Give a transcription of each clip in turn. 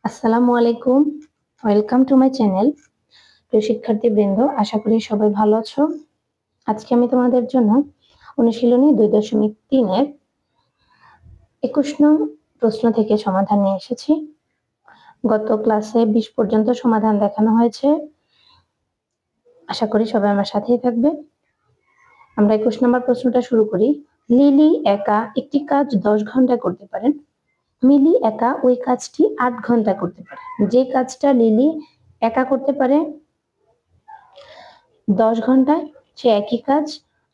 আসসালামু আলাইকুম, welcome to my channel. প্রিয় শিক্ষার্থীবৃন্দ, আশা করি সবাই ভালো আছো। আজকে আমি তোমাদের জন্য অনুশীলনী 2.3 এর 21 নং প্রশ্ন থেকে সমাধান নিয়ে এসেছি। গত ক্লাসে 20 পর্যন্ত সমাধান দেখানো হয়েছে, আশা করি সবাই আমার সাথেই থাকবে। আমরা 21 নম্বর প্রশ্নটা শুরু করি। লিলি একা একটি কাজ 10 ঘন্টায় করতে পারেন, মিলি একা ওই কাজটি 8 ঘন্টায় করতে পারে। যে কাজটা লিলি একা করতে পারে 10 ঘন্টায়, সে একই কাজ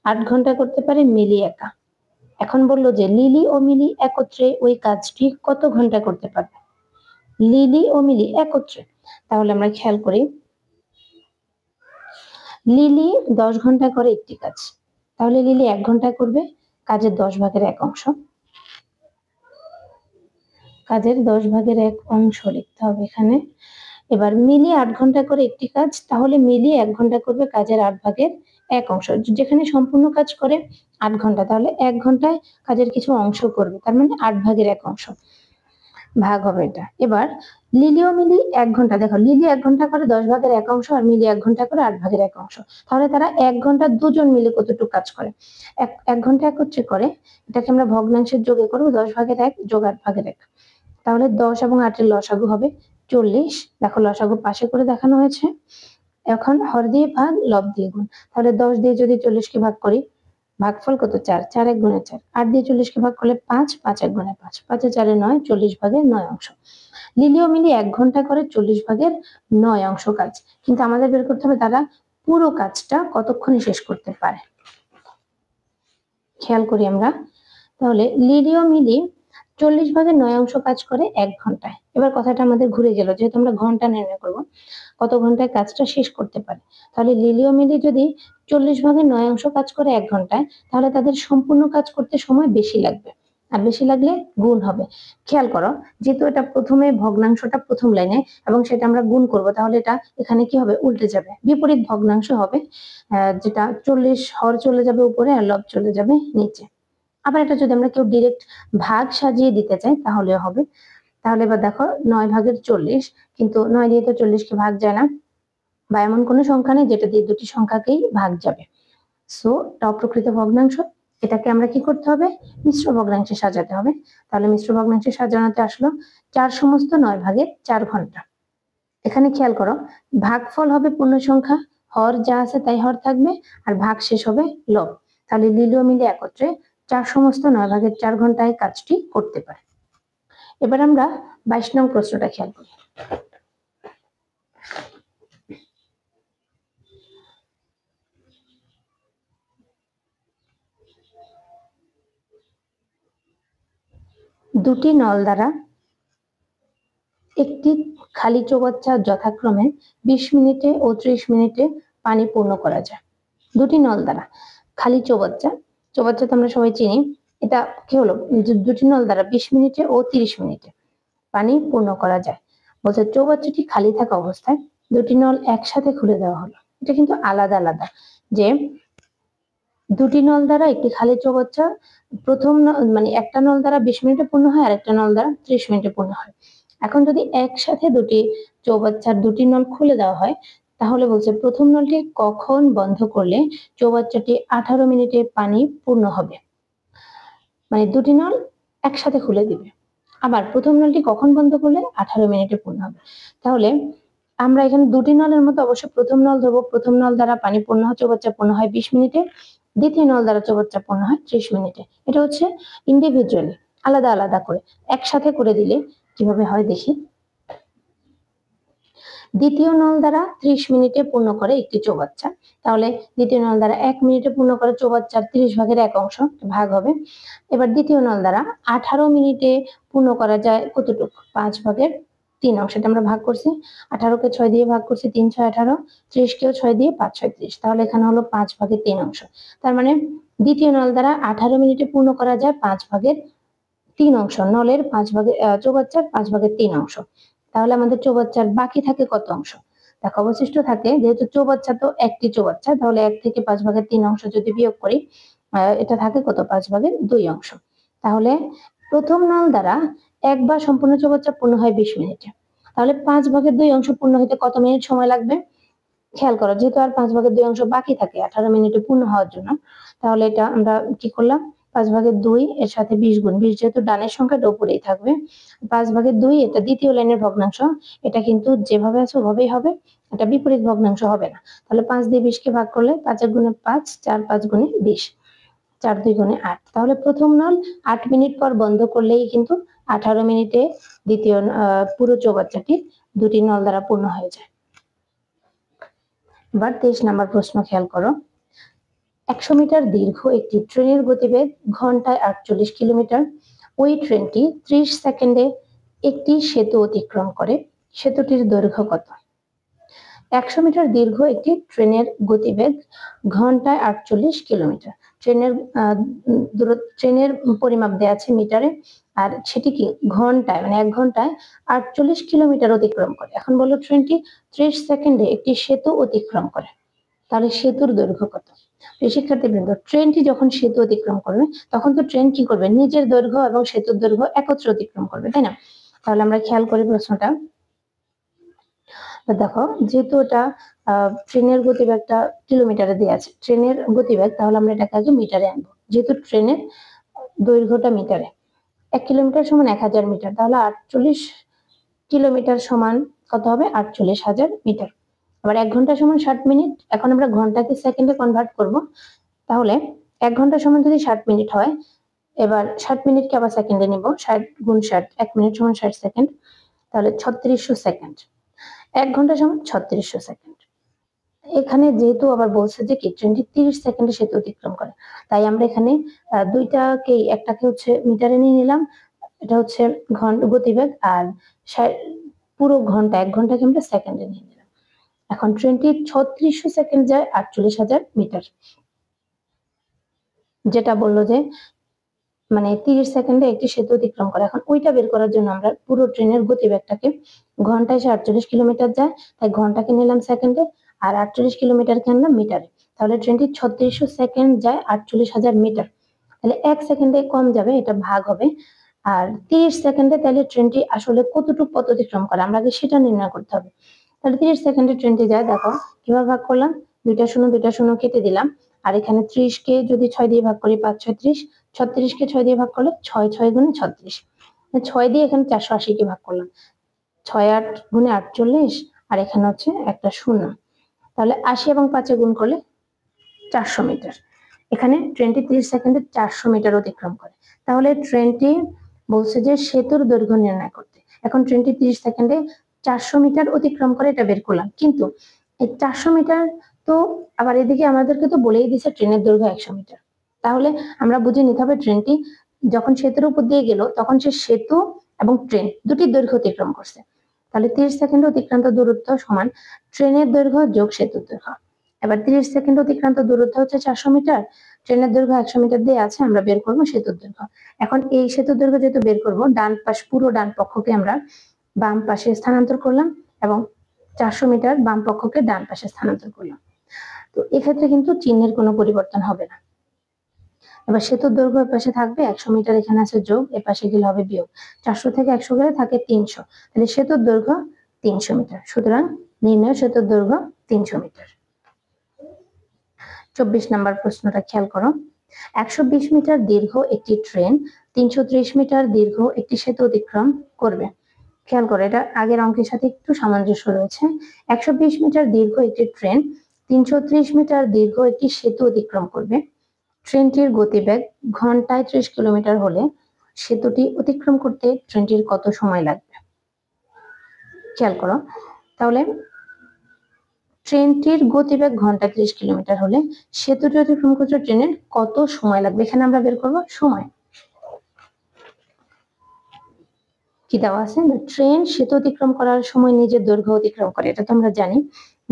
8 ঘন্টায় করতে পারে মিলি একা। এখন বললো যে লিলি ও মিলি একত্রে ওই কাজটি কত ঘন্টায় করতে পারবে। লিলি ও মিলি একত্রে, তাহলে আমরা খেয়াল করি। লিলি 10 ঘন্টা করে একটি কাজ, তাহলে লিলি 1 ঘন্টায় করবে, কাজের 10 ভাগের 1 অংশ। কাজের 10 ভাগের 1 অংশ লিখতে হবে এখানে। এবার মিলি 8 ঘন্টা করে একটি কাজ, তাহলে মিলি 1 ঘন্টা করবে, কাজের 8 ভাগের 1 অংশ। যেখানে সম্পূর্ণ কাজ করে 8 ঘন্টা, তাহলে 1 ঘন্টায় কাজের কিছু অংশ করবে, তার মানে 8 ভাগের 1 অংশ ভাগ হবে এটা। এবার লিলি ও মিলি 1 ঘন্টা, দেখো লিলি 1 ঘন্টা করে 10 ভাগের 1 অংশ, আর মিলি 1 ঘন্টা করে 8 ভাগের 1 অংশ। তাহলে তারা 1 ঘন্টা দুজন মিলে কতটুকু কাজ করে, 1 ঘন্টা একত্রে করে। এটাকে আমরা ভগ্নাংশের যোগে করবো, 10 ভাগের 1 যোগ 8 ভাগের 1। তাহলে 10 এবং 8 এর লসাগু হবে 40। দেখো লসাগু পাশে করে দেখানো হয়েছে। এখন হর দিয়ে ভাগ, লব দিয়ে গুণ। তাহলে 10 দিয়ে যদি 40 কে ভাগ করি, ভাগফল কত? 4, 4 1 গুণে 4। 8 দিয়ে 40 কে ভাগ করলে 5, 5 1 গুণে 5, 5 এ 4 এ 9, 40 ভাগের 9 অংশ। লিলি ও মিলি 1 ঘন্টা করে 40 ভাগের 9 অংশ কাজ, কিন্তু আমাদের বের করতে হবে তারা পুরো কাজটা কতক্ষণে শেষ করতে পারে। খেয়াল করি আমরা, তাহলে লিলি ও মিলি 40 ভাগের 9 অংশ কাজ করে 1 ঘন্টায়। এবার কথাটা আমাদের ঘুরে গেল, যেহেতু আমরা ঘন্টা নির্ণয় করব, কত ঘন্টায় কাজটা শেষ করতে পারে। তাহলে লিলি ও মিলি যদি 40 ভাগের 9 অংশ কাজ করে 1 ঘন্টায়, তাহলে তাদের সম্পূর্ণ কাজ করতে সময় বেশি লাগবে, আর বেশি লাগলে গুণ হবে। খেয়াল করো, যেহেতু এটা প্রথমে ভগ্নাংশটা প্রথম লাইনে এবং সেটা আমরা গুণ করব, তাহলে এটা এখানে কি হবে? উল্টে যাবে, বিপরীত ভগ্নাংশ হবে। যেটা 40 হর চলে যাবে উপরে আর লব চলে যাবে নিচে। আবার এটা যদি আমরা কেউ ডিরেক্ট ভাগ সাজিয়ে দিতে চাই তাহলেও হবে। তাহলে এবার দেখো 9 ভাগের 40, কিন্তু 9 দিয়ে তো 40 কে ভাগ যায় না, বা এমন কোনো সংখ্যা নেই যেটা দিয়ে দুটি সংখ্যাকেই ভাগ যাবে। সো এটা অপ্রকৃত ভগ্নাংশ, এটাকে আমরা কি করতে হবে? মিশ্র ভগ্নাংশে সাজাতে হবে। তাহলে মিশ্র ভগ্নাংশে সাজানোতে আসলো 4 সমস্ত 9 ভাগের 4 ঘন্টা। এখানে খেয়াল করো, ভাগফল হবে পূর্ণ সংখ্যা, হর যা আছে তাই হর থাকবে, আর ভাগ শেষ হবে লব। তাহলে লিলি ও মিলি একত্রে 4 সমস্ত 9 ভাগের 4 ঘন্টায় কাজটি করতে পারে। এবার আমরা 22 নং প্রশ্নটা খেয়াল করি। দুটি নল দ্বারা একটি খালি চৌবাচ্চা যথাক্রমে 20 মিনিটে ও 30 মিনিটে পানি পূর্ণ করা যায়। দুটি নল দ্বারা খালি চৌবাচ্চা, চৌবাচ্চা তো আমরা সবাই চিনি, এটা কি হলো? দুটি নল দ্বারা 20 মিনিটে ও 30 মিনিটে পানি পূর্ণ করা যায়। বলছে চৌবাচ্চাটি খালি থাকা অবস্থায় দুটি নল একসাথে খুলে দেওয়া হলো। এটা কিন্তু আলাদা আলাদা, যে দুটি নল দ্বারা একটি খালি চৌবাচ্চা, প্রথম মানে একটা নল দ্বারা 20 মিনিটে পূর্ণ হয়, আর একটা নল দ্বারা 30 মিনিটে পূর্ণ হয়। এখন যদি একসাথে দুটি চৌবাচ্চার দুটি নল খুলে দেওয়া হয়, তাহলে বলছে প্রথম নলটি কখন বন্ধ করলে চৌবাচ্চাটি 18 মিনিটে পানি পূর্ণ হবে। মানে দুটি নল একসাথে খুলে দিবে, আবার প্রথম নলটি কখন বন্ধ করলে 18 মিনিটে পূর্ণ হবে। তাহলে আমরা এখানে দুটি নলের মধ্যে অবশ্যই প্রথম নল ধরবো। প্রথম নল দ্বারা পানি পূর্ণ হয়, চৌবাচ্চা পূর্ণ হয় 20 মিনিটে, দ্বিতীয় নল দ্বারা চৌবাচ্চা পূর্ণ হয় 30 মিনিটে। এটা হচ্ছে ইন্ডিভিজুয়ালি, আলাদা আলাদা করে। একসাথে করে দিলে কিভাবে হয় দেখি। দ্বিতীয় নল দ্বারা 30 মিনিটে পূর্ণ করে একটি চৌবাচ্চা, তাহলে দ্বিতীয় নল দ্বারা 1 মিনিটে পূর্ণ করে চৌবাচ্চার 30 ভাগের 1 অংশ ভাগ হবে। এবার দ্বিতীয় নল দ্বারা 18 মিনিটে পূর্ণ করা যায় কতটুকু? 5 ভাগের 3 অংশ। এটা আমরা ভাগ করছি, 18 কে 6 দিয়ে ভাগ করছি, 3 6 18, 30 কেও 6 দিয়ে 5 6 30, তাহলে এখানে হলো 5 ভাগের 3 অংশ। তার মানে দ্বিতীয় নল দ্বারা 18 মিনিটে পূর্ণ করা যায় 5 ভাগের 3 অংশ, নলের 5 ভাগের চৌবাচ্চার 5 ভাগের 3 অংশ। তাহলে আমাদের চৌবাচ্চার বাকি থাকে কত অংশ? দেখো অবশিষ্ট থাকে, যেহেতু চৌবাচ্চা তো একটি চৌবাচ্চা, তাহলে 1 থেকে 5 ভাগের 3 অংশ যদি বিয়োগ করি, এটা থাকে কত? 5 ভাগের 2 অংশ। তাহলে প্রথম নল দ্বারা একবার সম্পূর্ণ চৌবাচ্চা পূর্ণ হয় 20 মিনিটে, তাহলে 5/2 অংশ পূর্ণ হতে কত মিনিট সময় লাগবে? খেয়াল করো, যেহেতু আর 5/2 অংশ বাকি থাকে 18 মিনিটে পূর্ণ হওয়ার জন্য, তাহলে এটা আমরা কি করলাম, 5/2 এর সাথে 20 গুণ, 20 যেহেতু ডানের সংখ্যাটা উপরেই থাকবে, 5/2 এটা দ্বিতীয় লাইনের ভগ্নাংশ, এটা কিন্তু যেভাবে আছে ওভাবেই হবে, এটা বিপরীত ভগ্নাংশ হবে না। তাহলে 5 দিয়ে 20 কে ভাগ করলে 5 গুণে 5, 4 5 গুণে 20, 4 2 গুণে 8। তাহলে প্রথম নল 8 মিনিট পর বন্ধ করলেই কিন্তু 18 মিনিটে দ্বিতীয় পুরো চৌবাচ্চাটি দুটি নল দ্বারা পূর্ণ হয়ে যায়। এবার 23 নম্বর প্রশ্ন খেয়াল করো, 100 মিটার দীর্ঘ একটি ট্রেনের গতিবেগ ঘন্টায় 48 কিলোমিটার। ওই ট্রেনটি 30 সেকেন্ডে একটি সেতু অতিক্রম করে, সেতুটির দৈর্ঘ্য কত? 100 মিটার দীর্ঘ একটি ট্রেনের গতিবেগ ঘন্টায় 48 কিলোমিটার। ট্রেনের পরিমাপ দেওয়া আছে মিটারে, আর সেটি কি ঘন্টায়, মানে 1 ঘন্টায় 48 কিলোমিটার অতিক্রম করে। এখন বলো ট্রেনটি 30 সেকেন্ডে একটি সেতু অতিক্রম করে, তাহলে সেতুর দৈর্ঘ্য কত? শিক্ষার্থীবৃন্দ, ট্রেনটি যখন সেতু অতিক্রম করবে তখন তো ট্রেন কি করবে, নিজের দৈর্ঘ্য এবং সেতুর দৈর্ঘ্য একত্রে অতিক্রম করবে, তাই না? তাহলে আমরা খেয়াল করি প্রশ্নটা। দেখো, যেহেতু এটা ট্রেনের গতিবেগটা কিলোমিটারে দেওয়া আছে, ট্রেনের গতিবেগ, তাহলে আমরা এটাকে আগে মিটারে আনবো। যেহেতু ট্রেনের দৈর্ঘ্যটা মিটারে, 1 কিলোমিটার সমান 1000 মিটার, তাহলে 48 কিলোমিটার সমান কত হবে? 48,000 মিটার। আবার 1 ঘন্টা সমান 60 মিনিট। এখন আমরা ঘন্টাকে সেকেন্ডে কনভার্ট করব, তাহলে 1 ঘন্টা সমান যদি 60 মিনিট হয়, এবার 60 মিনিটকে আবার সেকেন্ডে নিব, 60 গুণ 60, 1 মিনিট সমান 60 সেকেন্ড, তাহলে 3600 সেকেন্ড। 1 ঘন্টা সমান 3600 সেকেন্ড। এখানে যেহেতু আবার বলছে যে কি ট্রেনটি 30 সেকেন্ডে সেতু অতিক্রম করে, তাই আমরা এখানে দুইটাকেই, একটাকে হচ্ছে মিটারে নিয়ে নিলাম, এটা হচ্ছে গতিবেগ, আর পুরো ঘন্টা 1 ঘন্টাকে আমরা সেকেন্ডে নিয়ে নিলাম। এখন ট্রেনটি 3600 সেকেন্ড যায় 48,000 মিটার, যেটা বললো যে মানে 30 সেকেন্ডে একটি সেতু অতিক্রম করে। এখন ওইটা বের করার জন্য আমরা পুরো ট্রেনের গতিবেগটাকে, ঘন্টায় 48 কিলোমিটার যায়, তাই ঘন্টাকে নিলাম সেকেন্ডে, আর 48 কিলোমিটারকে আনলাম মিটারে। তাহলে ট্রেনটি 3600 সেকেন্ড যায় 48,000 মিটার, তাহলে 1 সেকেন্ডে কম যাবে, এটা ভাগ হবে। আর 30 সেকেন্ডে তাহলে ট্রেনটি আসলে কতটুকু পথ অতিক্রম করে আমরা আগে সেটা নির্ণয় করতে হবে। তাহলে 30 সেকেন্ডে ট্রেনটি যায়, দেখো কিভাবে ভাগ করলাম, 2টা শূন্য কেটে দিলাম, আর এখানে 30 কে যদি 6 দিয়ে ভাগ করি 5 6 30, 36 কে 6 দিয়ে ভাগ করলে 6 6 গুণে 36, 6 দিয়ে এখানে 480 কে ভাগ করলাম, 6 8 গুণে 48, আর এখানে হচ্ছে একটা শূন্য, তাহলে 80 এবং 5 গুণ করলে 400 মিটার। এখানে ট্রেনটি 30 সেকেন্ডে 400 মিটার অতিক্রম করে। তাহলে ট্রেনটি বলছে যে সেতুর দৈর্ঘ্য নির্ণয় করতে। এখন ট্রেনটি 30 সেকেন্ডে 400 মিটার অতিক্রম করে, এটা বের করলাম, কিন্তু এই 400 মিটার তো আবার এদিকে আমাদেরকে তো বলেই দিছে ট্রেনের দৈর্ঘ্য 100 মিটার। তাহলে আমরা বুঝে নিতে হবে ট্রেনটি যখন সেতুর উপর দিয়ে গেল তখন সে সেতু এবং ট্রেন দুটির দৈর্ঘ্য অতিক্রম করছে। তাহলে 30 সেকেন্ডে অতিক্রান্ত দূরত্ব সমান ট্রেনের দৈর্ঘ্য যোগ সেতুর দৈর্ঘ্য। এবার 30 সেকেন্ড অতিক্রান্ত দূরত্ব হচ্ছে 400 মিটার, ট্রেনের দৈর্ঘ্য 100 মিটার দিয়ে আছে, আমরা বের করবো সেতুর দৈর্ঘ্য। এখন এই সেতুর দৈর্ঘ্য যেহেতু বের করবো, ডান পাশ পুরো ডান পক্ষকে আমরা বাম পাশে স্থানান্তর করলাম, এবং 400 মিটার বাম পক্ষকে ডান পাশে স্থানান্তর করলাম। তো এক্ষেত্রে কিন্তু চিহ্নের কোনো পরিবর্তন হবে না। এবার সেতুর দৈর্ঘ্য এর পাশে থাকবে 100 মিটার, এখানে আছে যোগ, এ পাশে গেলে হবে বিয়োগ, 400 থেকে 100 গেলে থাকে 300, তাহলে সেতুর দৈর্ঘ্য 300 মিটার। সুতরাং নির্ণয় সেতুর দৈর্ঘ্য 300 মিটার। 24 নম্বর প্রশ্নটা খেয়াল করো, 120 মিটার দীর্ঘ একটি ট্রেন 330 মিটার দীর্ঘ একটি সেতু অতিক্রম করবে। খেয়াল করো, এটা আগের অঙ্কের সাথে একটু সামঞ্জস্য রয়েছে। 120 মিটার দীর্ঘ একটি ট্রেন 330 মিটার দীর্ঘ একটি সেতু অতিক্রম করবে। ট্রেনটির গতিবেগ ঘন্টায় 30 কিলোমিটার হলে সেতুটি অতিক্রম করতে ট্রেনটির কত সময় লাগবে? খেয়াল করো, তাহলে ট্রেনটির গতিবেগ ঘন্টায় 30 কিলোমিটার হলে সেতুটি অতিক্রম করতে ট্রেনের কত সময় লাগবে? এখানে আমরা বের করবো সময়। কি দেওয়া আছে, ট্রেন সেতু অতিক্রম করার সময় নিজের দৈর্ঘ্য অতিক্রম করে, এটা তো আমরা জানি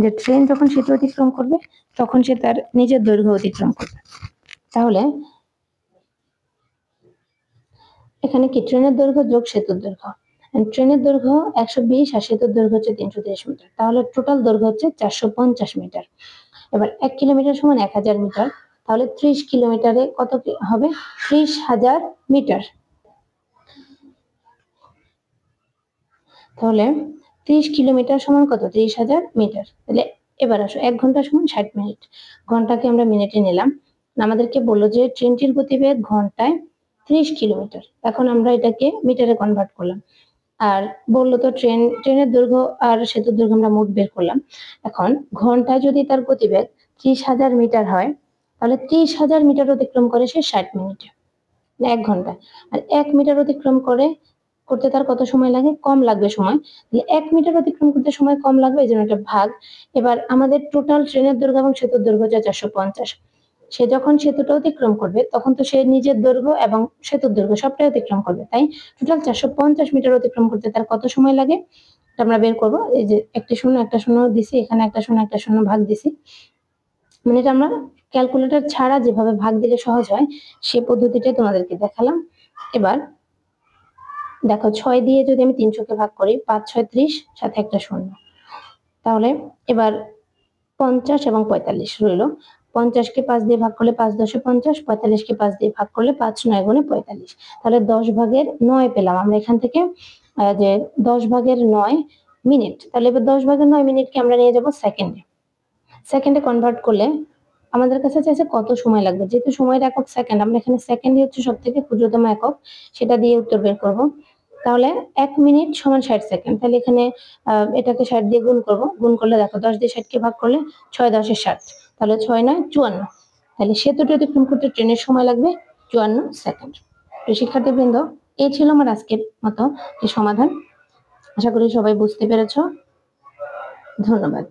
যে ট্রেন যখন সেতু অতিক্রম করবে তখন সে তার নিজের দৈর্ঘ্য অতিক্রম করবে। তাহলে এখানে কি ট্রেনের দৈর্ঘ্য যোগ সেতুর দৈর্ঘ্য, ট্রেনের দৈর্ঘ্য 120 আর সেতুর দৈর্ঘ্য হচ্ছে 330 মিটার, তাহলে টোটাল দৈর্ঘ্য হচ্ছে 450 মিটার। এবার 1 কিলোমিটার সমান 1000 মিটার, তাহলে 30 কিলোমিটারে কত হবে? 30,000 মিটার। তাহলে 30 কিলোমিটার সমান কত? 30,000 মিটার। তাহলে এবার আসো 1 ঘন্টা সমান 60 মিনিট। ঘন্টাকে আমরা মিনিটে নিলাম। আমাদেরকে বললো যে ট্রেনটির গতিবেগ ঘন্টায় 30 কিলোমিটার। এখন আমরা এটাকে মিটারে কনভার্ট করলাম। আর বললো তো ট্রেনের দৈর্ঘ্য আর সেতুর দৈর্ঘ্য আমরা মোট বের করলাম। এখন ঘন্টায় যদি তার গতিবেগ 30,000 মিটার হয়, তাহলে 30,000 মিটার অতিক্রম করে সে 60 মিনিটে, 1 ঘন্টায়। আর 1 মিটার অতিক্রম করতে তার কত সময় লাগে? কম লাগবে সময়। তাহলে 1 মিটার অতিক্রম করতে সময় কম লাগবে, এই জন্য একটা ভাগ। এবার আমাদের টোটাল ট্রেনের দৈর্ঘ্য এবং সেতুর দৈর্ঘ্য যা 450। সে যখন সেতুটা অতিক্রম করবে তখন তো সে নিজের দৈর্ঘ্য এবং সেতুর দৈর্ঘ্য সবটাই অতিক্রম করবে, তাই টোটাল 450 মিটার অতিক্রম করতে তার কত সময় লাগে আমরা বের করব। এই যে একটা শূন্য দিছি, এখানে একটা শূন্য ভাগ দিছি, মানে এটা আমরা ক্যালকুলেটর ছাড়া যেভাবে ভাগ দিলে সহজ হয় সে পদ্ধতিটাই তোমাদেরকে দেখালাম। এবার দেখো 6 দিয়ে যদি আমি 300 কে ভাগ করি, 5 6 30, সাথে একটা শূন্য, তাহলে এবার 50 এবং 45 রইল। 50 কে 5 দিয়ে ভাগ করলে 5 10 50, 45 কে 5 দিয়ে ভাগ করলে 5 9 গুণে 45। তাহলে 10 ভাগের 9 পেলাম আমরা এখান থেকে, যে 10 ভাগের 9 মিনিট। তাহলে এবার 10 ভাগের 9 মিনিটকে আমরা নিয়ে যাব সেকেন্ডে। সেকেন্ডে কনভার্ট করলে আমাদের কাছে চাইছে কত সময় লাগবে, যেহেতু সময়ের একক সেকেন্ড, আমরা এখানে সেকেন্ডই হচ্ছে সব থেকে ক্ষুদ্রতম একক, সেটা দিয়ে উত্তর বের করব। তাহলে 1 মিনিট সমান 60 সেকেন্ড। তাহলে এখানে এটাকে 60 দিয়ে গুণ করব। গুণ করলে দেখো 10 দিয়ে 60 কে ভাগ করলে 6 10 এ 60, তাহলে 6 9 54। তাহলে সেতুটি অতিক্রম করতে ট্রেনের সময় লাগবে 54 সেকেন্ড। তো শিক্ষার্থীবৃন্দ, এই ছিল আমার আজকের মতো সমাধান। আশা করি সবাই বুঝতে পেরেছ। ধন্যবাদ।